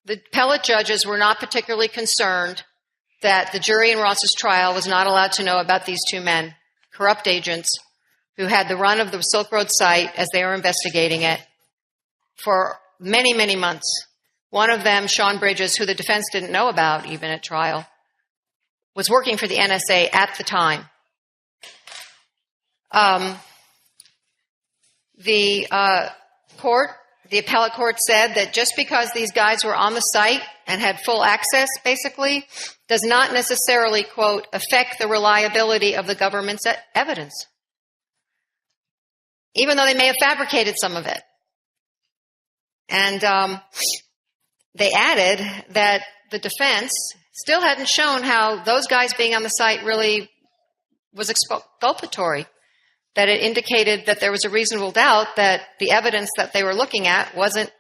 the appellate judges were not particularly concerned that the jury in Ross's trial was not allowed to know about these two men, corrupt agents, who had the run of the Silk Road site as they were investigating it for many, many months. One of them, Sean Bridges, who the defense didn't know about even at trial, was working for the NSA at the time. The appellate court said that just because these guys were on the site and had full access, basically, does not necessarily, quote, affect the reliability of the government's evidence, even though they may have fabricated some of it. And they added that the defense still hadn't shown how those guys being on the site really was exculpatory, that it indicated that there was a reasonable doubt that the evidence that they were looking at wasn't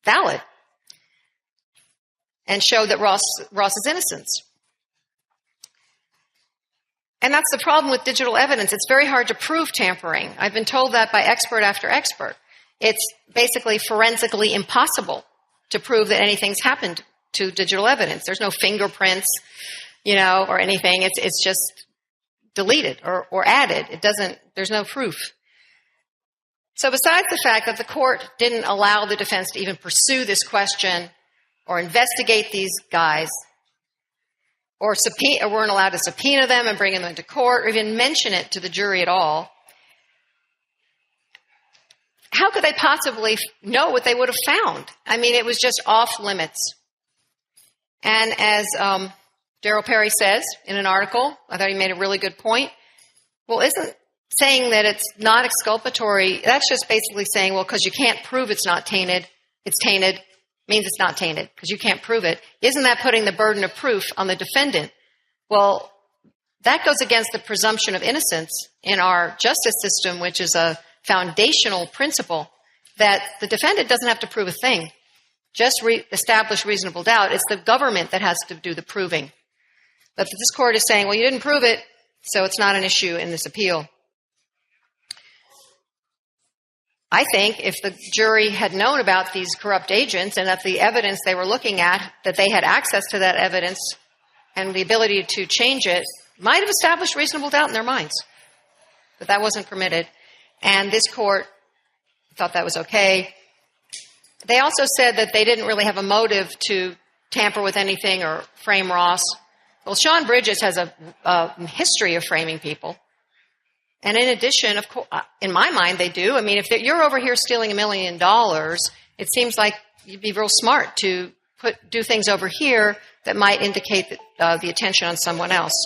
valid and showed that Ross's innocence. And that's the problem with digital evidence. It's very hard to prove tampering. I've been told that by expert after expert. It's basically forensically impossible to prove that anything's happened to digital evidence. There's no fingerprints, or anything. It's just deleted or added. There's no proof. So besides the fact that the court didn't allow the defense to even pursue this question or investigate these guys, or weren't allowed to subpoena them and bring them into court or even mention it to the jury at all, how could they possibly know what they would have found? I mean, it was just off limits. And as Darryl Perry says in an article, I thought he made a really good point. Well, isn't saying that it's not exculpatory, that's just basically saying, well, because you can't prove it's tainted, means it's not tainted, because you can't prove it. Isn't that putting the burden of proof on the defendant? Well, that goes against the presumption of innocence in our justice system, which is a foundational principle that the defendant doesn't have to prove a thing. Just establish reasonable doubt. It's the government that has to do the proving. But this court is saying, well, you didn't prove it, so it's not an issue in this appeal. I think if the jury had known about these corrupt agents and that the evidence they were looking at, that they had access to that evidence and the ability to change it, might have established reasonable doubt in their minds. But that wasn't permitted. And this court thought that was okay. They also said that they didn't really have a motive to tamper with anything or frame Ross. Well, Sean Bridges has a history of framing people. And in addition, of course, in my mind, they do. I mean, if you're over here stealing $1 million, it seems like you'd be real smart to do things over here that might indicate the attention on someone else.